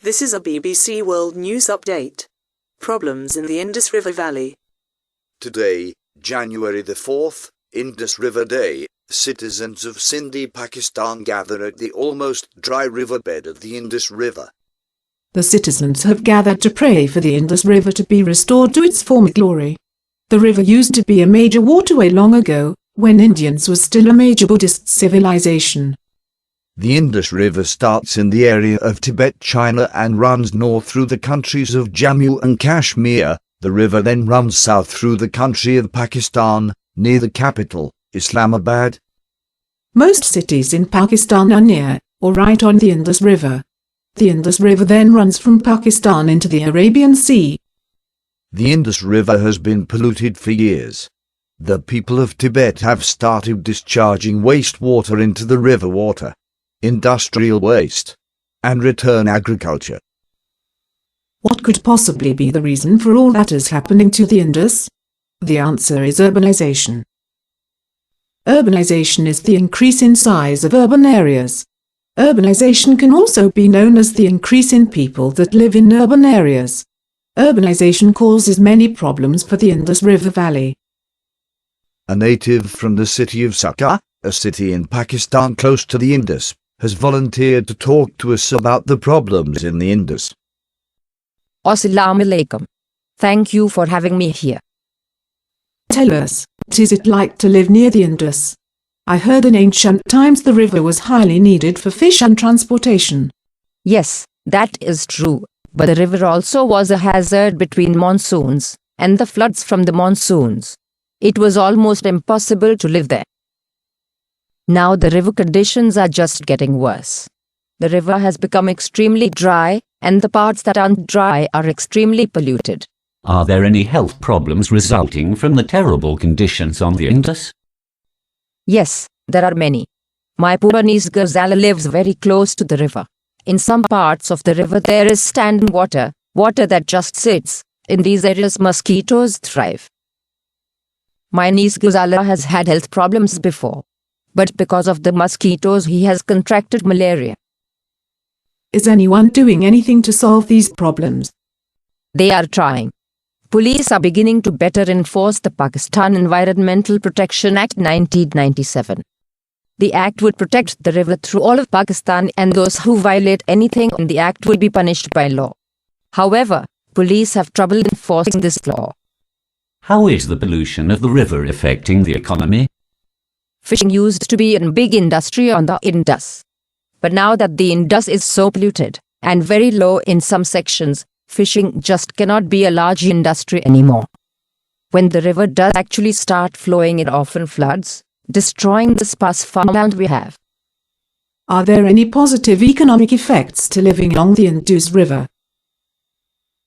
This is a BBC World News Update. Problems in the Indus River Valley. Today, January the 4th, Indus River Day, citizens of Sindhi, Pakistan gather at the almost dry riverbed of the Indus River. The citizens have gathered to pray for the Indus River to be restored to its former glory. The river used to be a major waterway long ago, when Indians was still a major Buddhist civilization. The Indus River starts in the area of Tibet, China and runs north through the countries of Jammu and Kashmir. The river then runs south through the country of Pakistan, near the capital, Islamabad. Most cities in Pakistan are near, or right on the Indus River. The Indus River then runs from Pakistan into the Arabian Sea. The Indus River has been polluted for years. The people of Tibet have started discharging wastewater into the river water, industrial waste, and return agriculture. What could possibly be the reason for all that is happening to the Indus? The answer is urbanization. Urbanization is the increase in size of urban areas. Urbanization can also be known as the increase in people that live in urban areas. Urbanization causes many problems for the Indus River Valley. A native from the city of Sakka, a city in Pakistan close to the Indus, has volunteered to talk to us about the problems in the Indus. Assalamu alaikum. Thank you for having me here. Tell us, what is it like to live near the Indus? I heard in ancient times the river was highly needed for fish and transportation. Yes, that is true, but the river also was a hazard between monsoons and the floods from the monsoons. It was almost impossible to live there. Now the river conditions are just getting worse. The river has become extremely dry, and the parts that aren't dry are extremely polluted. Are there any health problems resulting from the terrible conditions on the Indus? Yes, there are many. My poor niece Ghazala lives very close to the river. In some parts of the river there is standing water that just sits. In these areas mosquitoes thrive. My niece Ghazala has had health problems before, but because of the mosquitoes he has contracted malaria. Is anyone doing anything to solve these problems? They are trying. Police are beginning to better enforce the Pakistan Environmental Protection Act 1997. The act would protect the river through all of Pakistan, and those who violate anything in the act will be punished by law. However, police have trouble enforcing this law. How is the pollution of the river affecting the economy? Fishing used to be a big industry on the Indus. But now that the Indus is so polluted, and very low in some sections, fishing just cannot be a large industry anymore. When the river does actually start flowing, it often floods, destroying the sparse farmland we have. Are there any positive economic effects to living along the Indus River?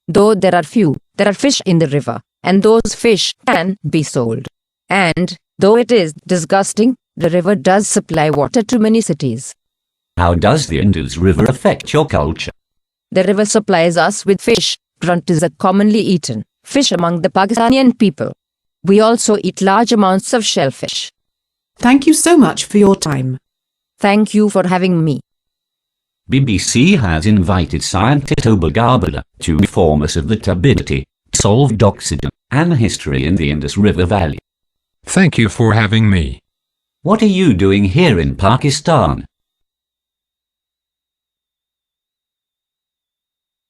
Though there are few, there are fish in the river, and those fish can be sold. And, though it is disgusting, the river does supply water to many cities. How does the Indus River affect your culture? The river supplies us with fish. Grunt is a commonly eaten fish among the Pakistani people. We also eat large amounts of shellfish. Thank you so much for your time. Thank you for having me. BBC has invited scientist Obagabala to inform us of the turbidity, dissolved oxygen, and history in the Indus River Valley. Thank you for having me. What are you doing here in Pakistan?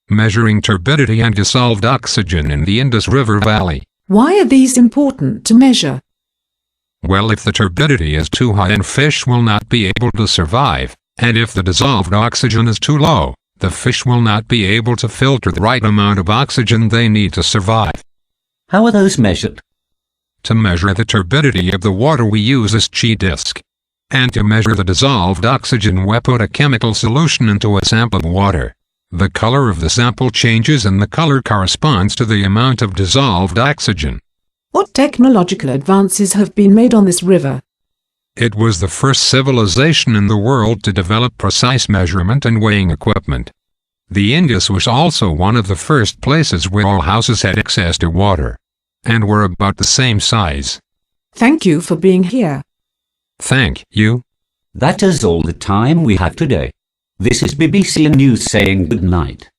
Measuring turbidity and dissolved oxygen in the Indus River Valley. Why are these important to measure? Well, if the turbidity is too high, then fish will not be able to survive, and if the dissolved oxygen is too low, the fish will not be able to filter the right amount of oxygen they need to survive. How are those measured? To measure the turbidity of the water we use a Chi disc. And to measure the dissolved oxygen we put a chemical solution into a sample of water. The color of the sample changes and the color corresponds to the amount of dissolved oxygen. What technological advances have been made on this river? It was the first civilization in the world to develop precise measurement and weighing equipment. The Indus was also one of the first places where all houses had access to water, and were about the same size. Thank you for being here. Thank you. That is all the time we have today. This is BBC News saying good night.